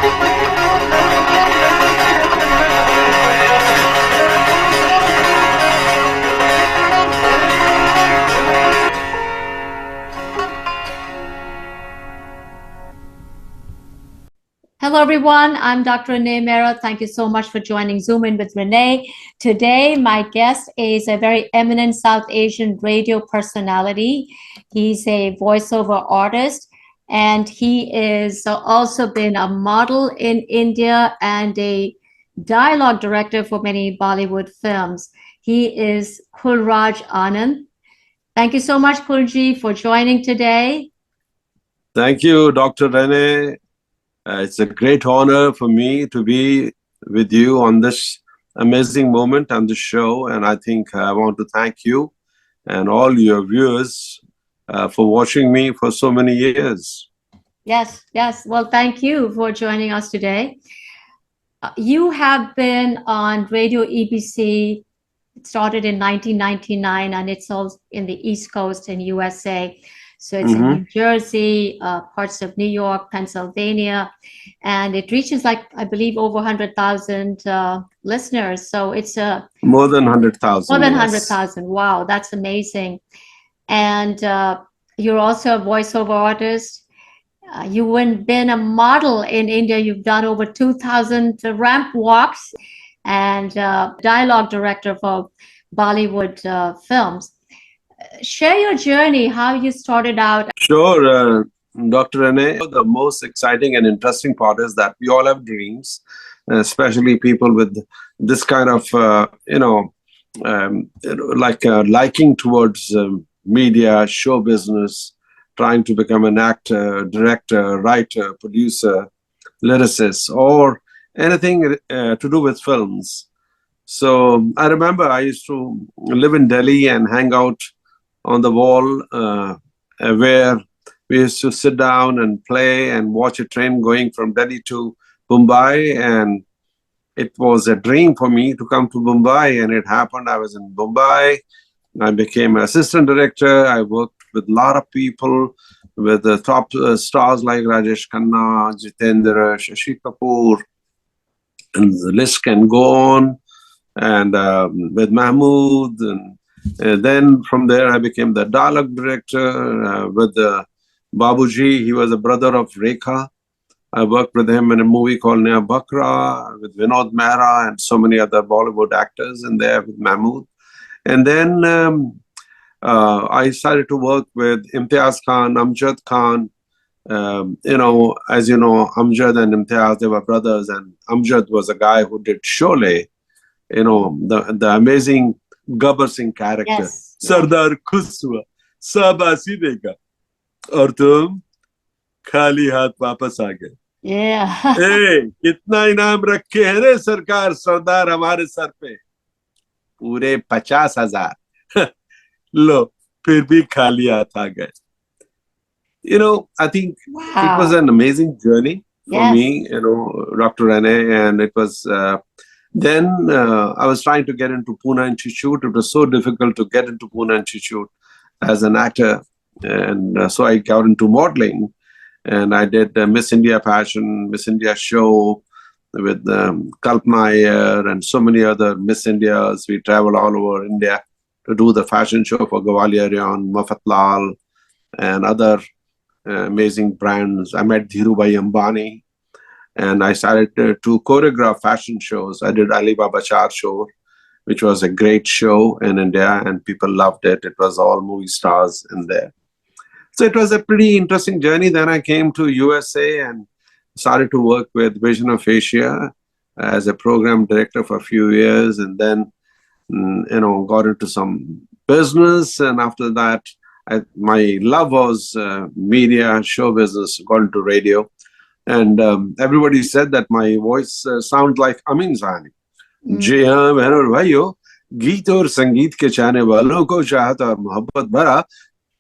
Hello, everyone. I'm Dr. Renee Mehrra. Thank you so much for joining Zoom In with Renee. Today, my guest is a very eminent South Asian radio personality. He's a voiceover artist, and he is also been a model in India and a dialogue director for many Bollywood films. He is Kulraaj Anand. Thank you so much, Kulji, for joining today. Thank you, Dr. Renee. It's a great honor for me to be with you on this amazing moment on the show. And I think I want to thank you and all your viewers for watching me for so many years. Yes, yes. Well, thank you for joining us today. You have been on Radio EBC. It started in 1999, and it's all in the East Coast in USA. So it's in New Jersey, parts of New York, Pennsylvania, and it reaches, like, I believe, over 100,000 listeners. So it's more than 100,000. More than 100,000. Wow, that's amazing. And you're also a voiceover artist. You've been a model in India. You've done over 2,000 ramp walks and dialogue director for Bollywood films. Share your journey, how you started out. Sure, Dr. Renee. The most exciting and interesting part is that we all have dreams, especially people with this kind of, liking towards media, show business, trying to become an actor, director, writer, producer, lyricist, or anything to do with films. So I remember I used to live in Delhi and hang out on the wall where we used to sit down and play and watch a train going from Delhi to Mumbai. And it was a dream for me to come to Mumbai, and it happened. I was in Mumbai. I became an assistant director. I worked with a lot of people, with the top stars like Rajesh Khanna, Jitendra, Shashi Kapoor, and the list can go on. And with Mahmood, and then from there I became the dialogue director with Babuji. He was a brother of Rekha. I worked with him in a movie called Naya Bakra with Renee Mehrra and so many other Bollywood actors in there with Mahmood. And then I started to work with Imtiaz Khan, Amjad Khan. As you know, Amjad and Imtiaz, they were brothers, and Amjad was a guy who did Sholay, the amazing Gabbar Singh character. Yes. Sardar Khuswa, Sabasi dega, aur tum khali haath वापस आ गए. Yeah. कितना इनाम रखे हैं रे सरकार सरदार हमारे sir पे, पूरे 50,000. लो फिर भी खाली हाथ आ गए. I think it was an amazing journey for me, Dr. Renee, and it was. Then I was trying to get into Pune Institute. It was so difficult to get into Pune Institute as an actor, and so I got into modeling, and I did Miss India Fashion, Miss India Show with Kalpana Iyer and so many other Miss Indias. We traveled all over India to do the fashion show for Gwalior Rayon, Mafatlal, and other amazing brands. I met Dhirubhai Ambani, and I started to choreograph fashion shows. I did Ali Baba Char show, which was a great show in India, and people loved it. It was all movie stars in there. So it was a pretty interesting journey. Then I came to USA and started to work with Vision of Asia as a program director for a few years, and then got into some business. And after that, my love was media, show business, got into radio. And everybody said that my voice sounds like Amin Sahani. जी हाँ बहनों और भाइयों, गीत और संगीत के चाहने वालों को चाहत और मोहब्बत भरा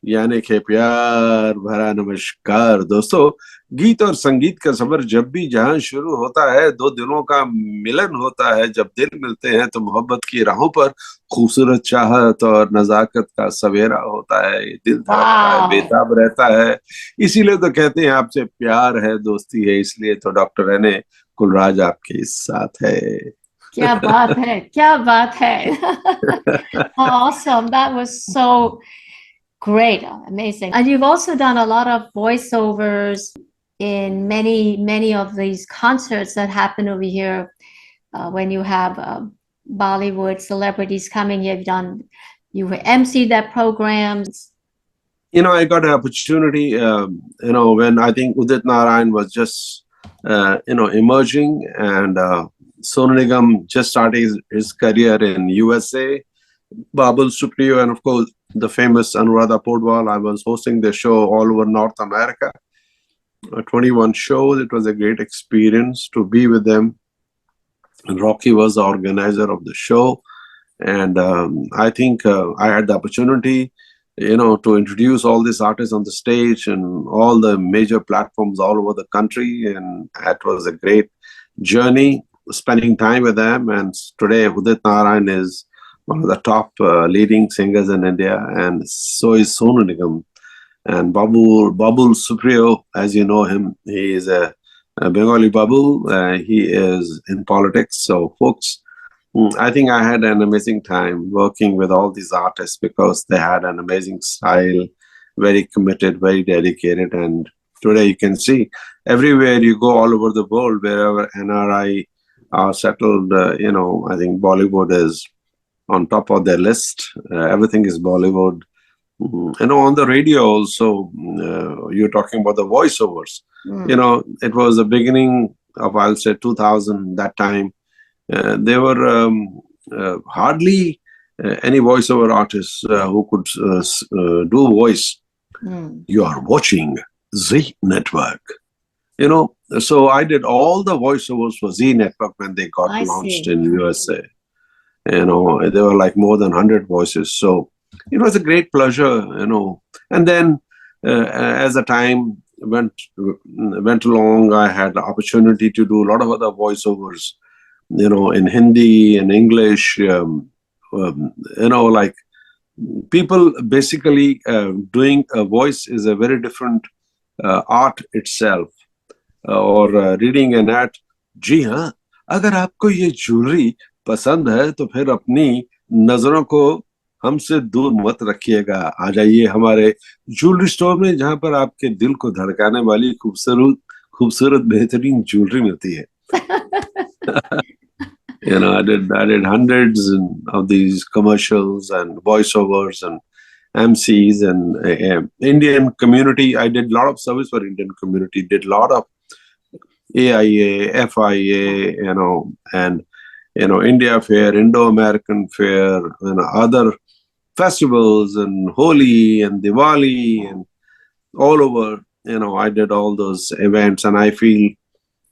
यानी के प्यार भरा नमस्कार दोस्तों। गीत और संगीत का सफर जब भी जहां शुरू होता है, दो दिलों का मिलन होता है। जब दिल मिलते हैं तो मोहब्बत की राहों पर खूबसूरत चाहत और नजाकत का सवेरा होता है। ये दिल धड़कता है, वाह, बेताब रहता है। इसीलिए तो कहते हैं आपसे प्यार है, दोस्ती है। इसलिए तो डॉक्टर रेने कुलराज आपके साथ है। क्या बात है, क्या बात है. Awesome. That was so great, amazing. And you've also done a lot of voiceovers in many of these concerts that happen over here when you have Bollywood celebrities coming. You emceed that programs. I got an opportunity, when I think Udit Narayan was just, emerging, and Sonu Nigam just started his career in USA. Babul Supriyo, and of course, the famous Anuradha Podwal. I was hosting the show all over North America, 21 shows. It was a great experience to be with them. And Rocky was the organizer of the show. And I think I had the opportunity, to introduce all these artists on the stage and all the major platforms all over the country. And that was a great journey, spending time with them. And today, Udit Narayan is one of the top leading singers in India, and so is Sonu Nigam. And Babul Supriyo, as you know him, he is a Bengali Babu. He is in politics. So, folks, I think I had an amazing time working with all these artists because they had an amazing style, very committed, very dedicated. And today you can see everywhere you go all over the world, wherever NRI are settled, I think Bollywood is on top of their list. Everything is Bollywood. On the radio also, you're talking about the voiceovers. It was the beginning of, I'll say, 2000, that time. There were hardly any voiceover artists who could do voice. You are watching Z Network. So I did all the voiceovers for Z Network when they got launched in USA. There were like more than 100 voices. So it was a great pleasure, And then as the time went along, I had the opportunity to do a lot of other voiceovers, in Hindi and English, like people basically doing a voice is a very different art itself, or reading an ad. जी हाँ, अगर आपको ये jewellery पसंद है तो फिर अपनी नजरों को हमसे दूर मत रखिएगा। आ जाइए हमारे ज्वेलरी स्टोर में, जहां पर आपके दिल को धड़काने वाली खूबसूरत बेहतरीन ज्वेलरी मिलती है। I did hundreds of these commercials and voiceovers and MCs and Indian community. I did a lot of service for Indian community. Did a lot of AIA, FIA, and India Fair, Indo-American Fair, other festivals, and Holi and Diwali, and all over. I did all those events, and I feel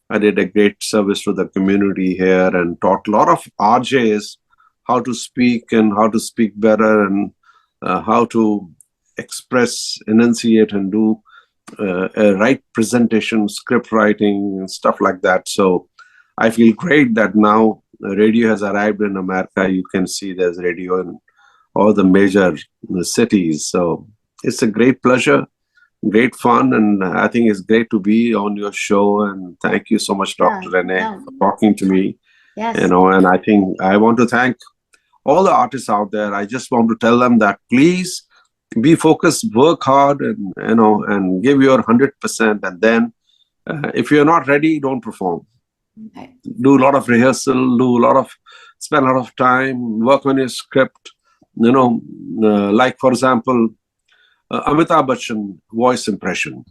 I did a great service to the community here and taught a lot of RJs how to speak and how to speak better, and how to express, enunciate, and do a right presentation, script writing, and stuff like that. So I feel great that now radio has arrived in America. You can see there's radio in all the major cities. So it's a great pleasure. Great fun, and I think it's great to be on your show. And thank you so much, Dr. Renee, for talking to me. Yes. And I think I want to thank all the artists out there. I just want to tell them that please be focused, work hard, and and give your 100%. And then, if you're not ready, don't perform. Okay. Do a lot of rehearsal. Spend a lot of time, work on your script. Like for example, Amitabh Bachchan voice impression.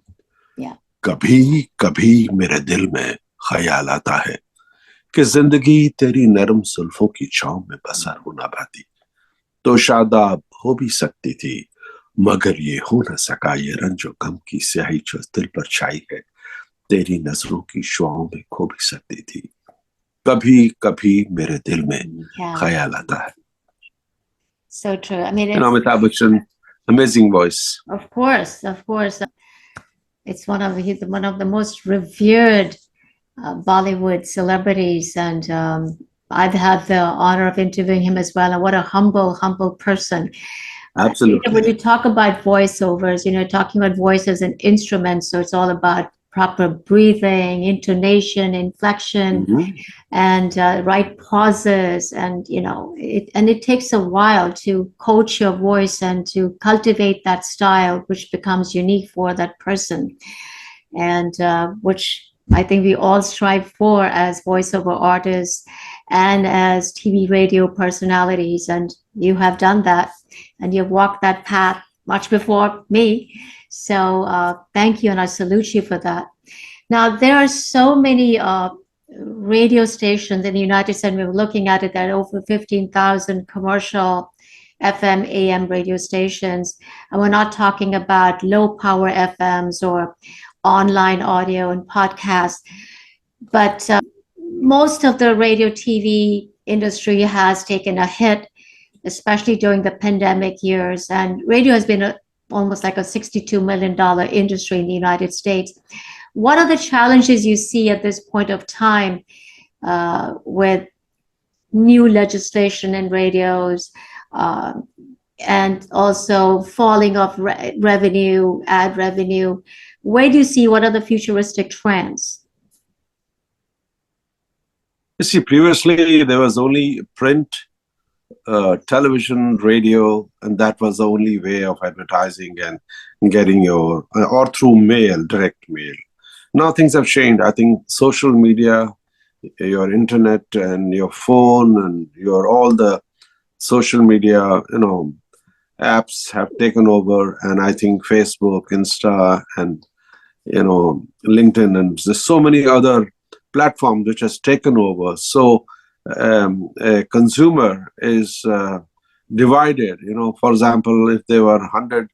Yeah. कभी कभी मेरे दिल में ख्याल आता है कि जिंदगी तेरी नरम जुल्फों की छांव में बसर हो ना पाती, तो शादाब हो भी सकती थी, मगर ये हो न सका। ये रंजो गम की स्याही जो दिल पर छाई है, तेरी नजरों की शुआओं में खो भी सकती थी। कभी कभी मेरे दिल में ख्याल आता है। So true. I mean, Amitabh Bachchan Amazing voice. Of course, of course. He's one of the most revered Bollywood celebrities, and I've had the honor of interviewing him as well. And what a humble person. Absolutely. When you talk about voiceovers, talking about voice as an instrument, so it's all about proper breathing, intonation, inflection, and right pauses, and it takes a while to coach your voice and to cultivate that style, which becomes unique for that person, and which I think we all strive for as voiceover artists and as TV radio personalities. And you have done that, and you've walked that path much before me. So thank you, and I salute you for that. Now, there are so many radio stations in the United States. We were looking at it, that over 15,000 commercial FM, AM radio stations. And we're not talking about low power FMs or online audio and podcasts. But most of the radio TV industry has taken a hit, especially during the pandemic years. And radio has been almost like a $62 million industry in the United States. What are the challenges you see at this point of time with new legislation in radios and also falling of revenue, ad revenue? Where do you see, what are the futuristic trends? You see, previously there was only print, television, radio, and that was the only way of advertising and getting your, or through mail, direct mail. Now things have changed. I think social media, your internet and your phone and all the social media, apps have taken over. And I think Facebook, Insta, and, LinkedIn, and there's so many other platforms which has taken over. So a consumer is divided. For example, if there were 100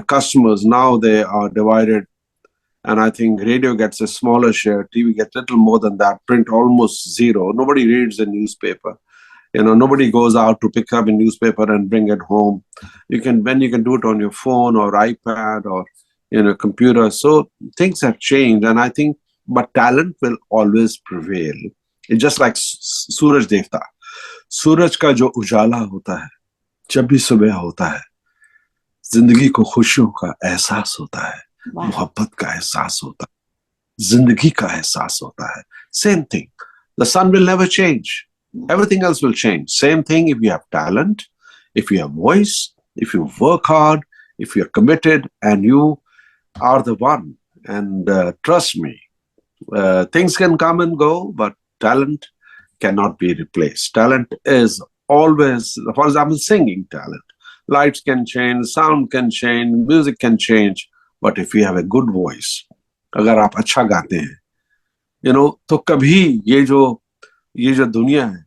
customers, now they are divided. And I think radio gets a smaller share, TV gets little more than that, print almost zero. Nobody reads the newspaper. Nobody goes out to pick up a newspaper and bring it home. You can do it on your phone or iPad or computer. So things have changed, and I think, but talent will always prevail. It's just like Suraj Devta. सूरज का जो उजाला होता है, जब भी सुबह होता है, जिंदगी को खुशियों का एहसास होता है, मोहब्बत का एहसास होता है, जिंदगी का एहसास होता है. Same thing. The sun will never change. Everything else will change. Same thing if you have talent, if you have voice, if you work hard, if you're committed, and you are the one. And trust me, things can come and go, but talent cannot be replaced. Talent is always, for example, singing talent. Lights can change, sound can change, music can change, but if you have a good voice, अगर आप अच्छा गाते हैं, तो कभी ये जो दुनिया है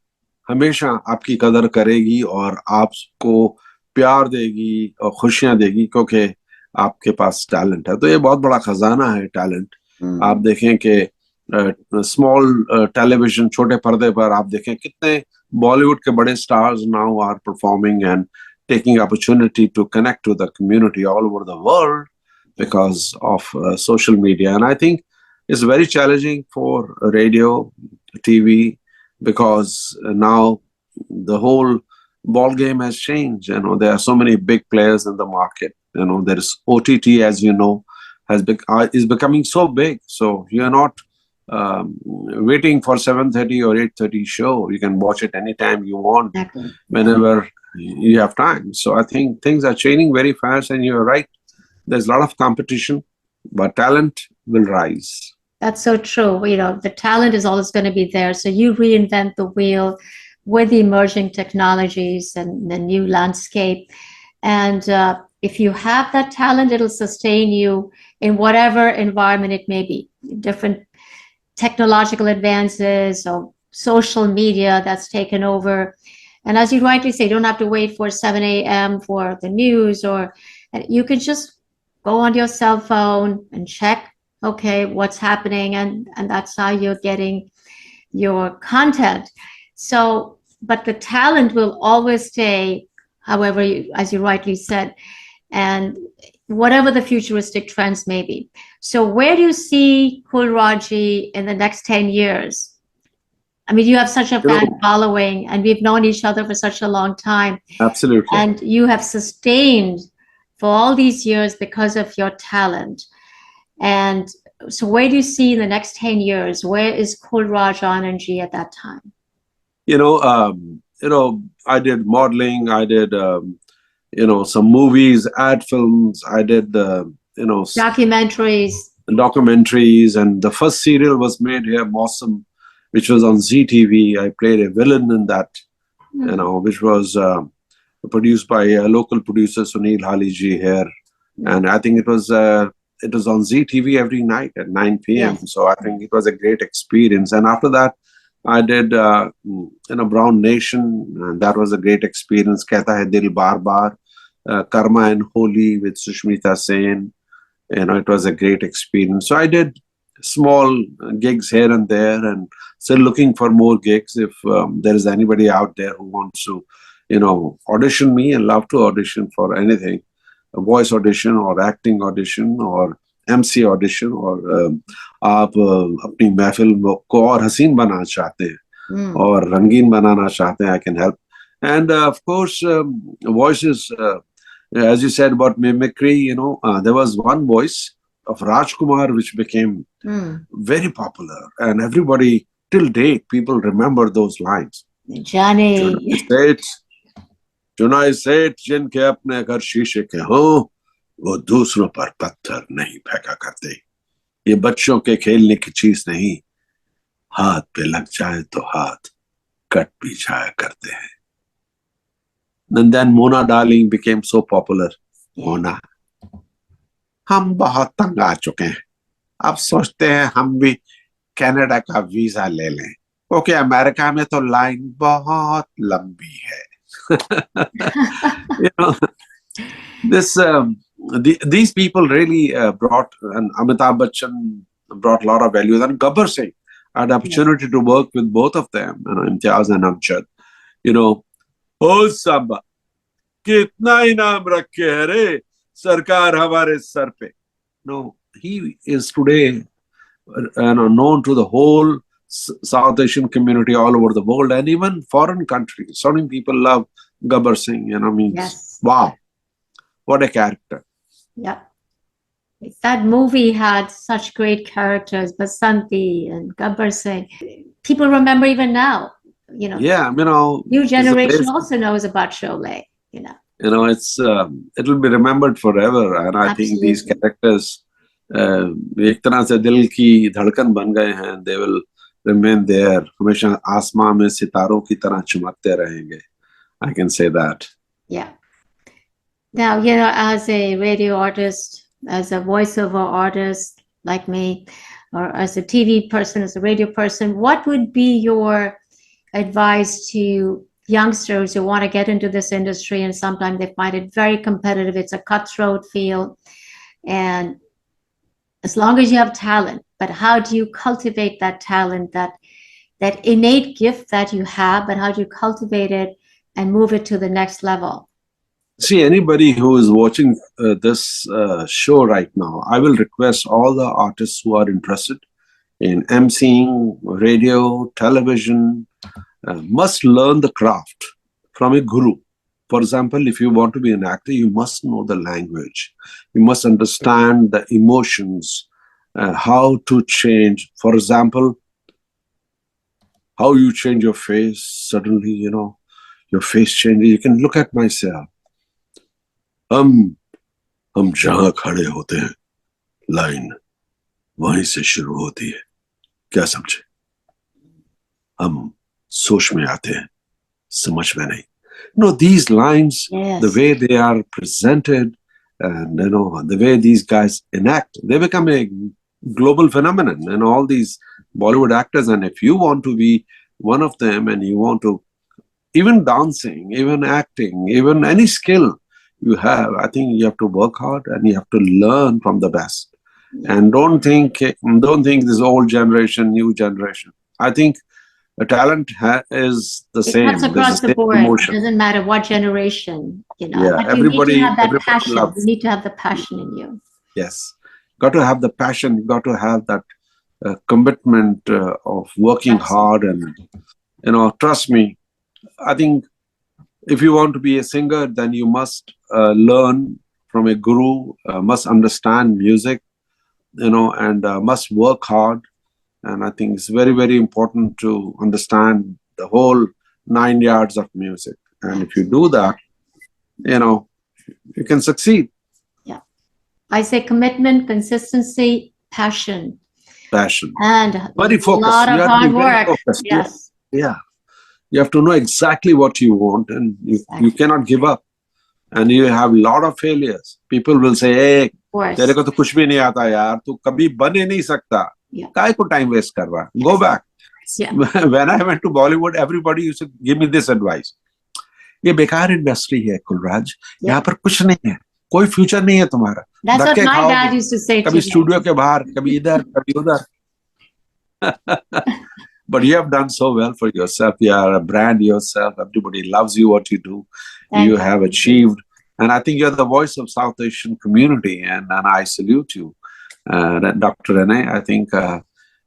हमेशा आपकी कदर करेगी और आपको प्यार देगी और खुशियां देगी, क्योंकि आपके पास टैलेंट है. तो ये बहुत बड़ा खजाना है टैलेंट. आप देखें कि स्मॉल टेलीविजन, छोटे पर्दे पर आप देखें कितने बॉलीवुड के बड़े stars now are performing and taking opportunity to connect to the community all over the world because of social media. And I think it's very challenging for radio, TV, because now the whole ball game has changed. There are so many big players in the market. There is OTT, as is becoming so big. So you're not waiting for 7:30 or 8:30 show. You can watch it anytime you want, whenever you have time. So I think things are changing very fast, and you're right. There's a lot of competition, but talent will rise. That's so true. The talent is always going to be there. So you reinvent the wheel with the emerging technologies and the new landscape. And if you have that talent, it'll sustain you in whatever environment it may be. Different technological advances or social media that's taken over. And as you rightly say, you don't have to wait for 7 a.m. for the news, or you can just go on your cell phone and check, okay, what's happening, and that's how you're getting your content. So, but the talent will always stay, however, as you rightly said. and whatever the futuristic trends may be. So where do you see Kulraajji in the next 10 years? I mean, you have such a fan following, and we've known each other for such a long time. Absolutely. And you have sustained for all these years because of your talent. And so where do you see in the next 10 years? Where is Kulraaj Anand at that time? I did modeling, I did, some movies, ad films, I did, documentaries, and the first serial was made here, Mossam, which was on ZTV. I played a villain in that, which was produced by a local producer, Sunil Haliji here. And I think it was on ZTV every night at 9 p.m. Yes. So I think it was a great experience. And after that, I did, Brown Nation, and that was a great experience. Kehta Hai Dil Bar Bar, Karma and Holi with Sushmita Sen. It was a great experience. So I did small gigs here and there, and still looking for more gigs. If there is anybody out there who wants to, audition me, and love to audition for anything, a voice audition or acting audition or MC audition, or आप अपनी महफिल को और हसीन बनाना चाहते हैं और रंगीन बनाना चाहते हैं, I can help. And of course, voices, as you said about mimicry, there was one voice of Rajkumar which became very popular, and everybody till date, people remember those lines. Johnny. चुनाई सेठ जिनके अपने घर शीशे के हों, वो दूसरों पर पत्थर नहीं फेंका करते. ये बच्चों के खेलने की चीज नहीं, हाथ पे लग जाए तो हाथ कट भी जाया करते हैं. And then Mona Darling became so popular. Mona, हम बहुत तंग आ चुके हैं, अब सोचते हैं हम भी कनाडा का वीजा ले लें, क्योंकि अमेरिका में तो लाइन बहुत लंबी है. These people really brought, and Amitabh Bachchan brought a lot of value. And Gabbar Singh, I had opportunity to work with both of them, Imtiaz and Amjad. Oh Samba, कितना इनाम रखे है रे सरकार हमारे सर पे. No, he is today known to the whole South Asian community all over the world, and even foreign countries. So many people love Gabbar Singh, Yes. Wow, what a character. Yeah. That movie had such great characters, Basanti and Gabbar Singh. People remember even now, Yeah, new generation also knows about Sholay, it's it will be remembered forever, and I think these characters एक तरह से दिल की धड़कन बन गए हैं. They will remain there. हमेशा आसमां में सितारों की तरह चमकते रहेंगे. I can say that. Yeah. Now, as a radio artist, as a voiceover artist like me, or as a TV person, as a radio person, what would be your advice to youngsters who want to get into this industry, and sometimes they find it very competitive? It's a cutthroat field, and as long as you have talent, but how do you cultivate that talent, that innate gift that you have, but how do you cultivate it and move it to the next level? See, anybody who is watching this show right now, I will request all the artists who are interested in emceeing, radio, television, must learn the craft from a guru. For example, if you want to be an actor, you must know the language. You must understand the emotions, how to change. For example, how you change your face. Suddenly, your face changes. You can look at myself. हम जहां खड़े होते हैं, line वहीं से शुरू होती है. क्या समझे? हम सोच में आते हैं, समझ में नहीं. These lines, the way they are presented, and the way these guys enact, they become a global phenomenon. And all these Bollywood actors, and if you want to be one of them, and you want to, even dancing, even acting, even any skill you have, I think you have to work hard and you have to learn from the best. And don't think this old generation, new generation. I think The talent is the It same. cuts There's across the the same board. It emotion. doesn't matter what generation, Yeah, but you need to have that everybody passion. You loves. need to have the passion in you. Yes, got to have the passion. You got to have that commitment of working hard, and trust me. I think if you want to be a singer, then you must learn from a guru, must understand music, and must work hard. And I think it's very, very important to understand the whole 9 yards of music. And if you do that, you can succeed. Yeah. I say commitment, consistency, passion. Passion. And Very a focused. lot of You have to hard be very work. focused. Yes. Yeah. You have to know exactly what you want, and you cannot give up. And you have a lot of failures. People will say, hey, तेरे को तो कुछ भी नहीं आता यार, तू कभी बन ही नहीं सकता. काय को time waste कर रहा? Go back. When I went to Bollywood, everybody used to give me this advice. ये बेकार इंडस्ट्री है कुलराज, यहाँ पर कुछ नहीं है, कोई फ्यूचर नहीं है तुम्हारा. That's what my dad used to say to me. कभी स्टूडियो के बाहर, कभी इधर, कभी उधर. But you have done so well for yourself. You are a brand yourself. Everybody loves you, what you do. You have achieved. And I think you're the voice of South Asian community. And I salute you. Dr. Renee, I think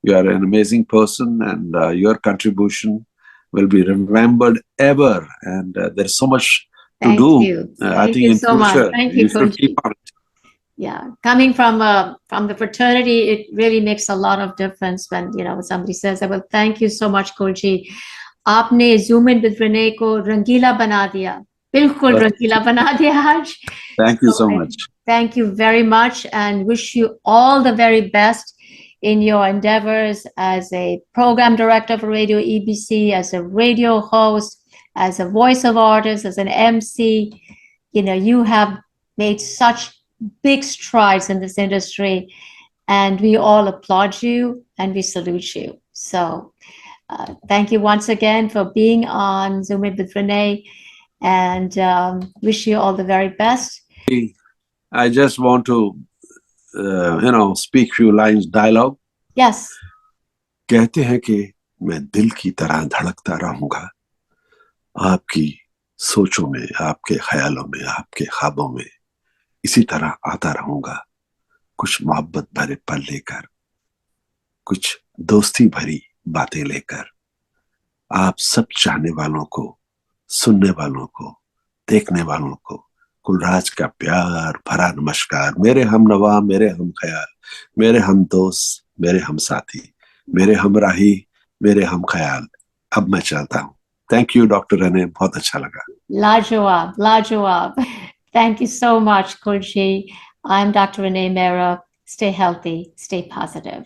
you are an amazing person, and your contribution will be remembered ever. And there's so much to do. I think in future, you should keep on it. Yeah, coming from the fraternity, it really makes a lot of difference when somebody says, "Well, thank you so much, Kulji. आपने Zoom in with Renee को रंगीला बना दिया, बिल्कुल रंगीला बना दिया आज." Thank you so much. Thank you very much, and wish you all the very best in your endeavors as a program director for Radio EBC, as a radio host, as a voiceover artist, as an MC. You have made such big strides in this industry, and we all applaud you and we salute you. So thank you once again for being on Zoom In with Renee, and wish you all the very best. I just want to speak few lines dialogue. Yes. कहते हैं कि मैं दिल की तरह धड़कता रहूंगा आपकी सोचों में, आपके ख्यालों में, आपके ख्वाबों में, इसी तरह आता रहूंगा, कुछ मोहब्बत भरे पल लेकर, कुछ दोस्ती भरी बातें लेकर, आप सब चाहने वालों को, सुनने वालों को, देखने वालों को कुलराज का प्यार भरा नमस्कार. मेरे हम नवा, मेरे हम ख्याल, मेरे हम दोस्त, मेरे हम साथी, मेरे हमराही, मेरे हम ख्याल. अब मैं चलता हूँ. थैंक यू डॉक्टर रेने, बहुत अच्छा लगा. लाजवाब, लाजवाब. Thank you so much, Kulji. I'm Dr. Renee Mehrra. Stay healthy, stay positive.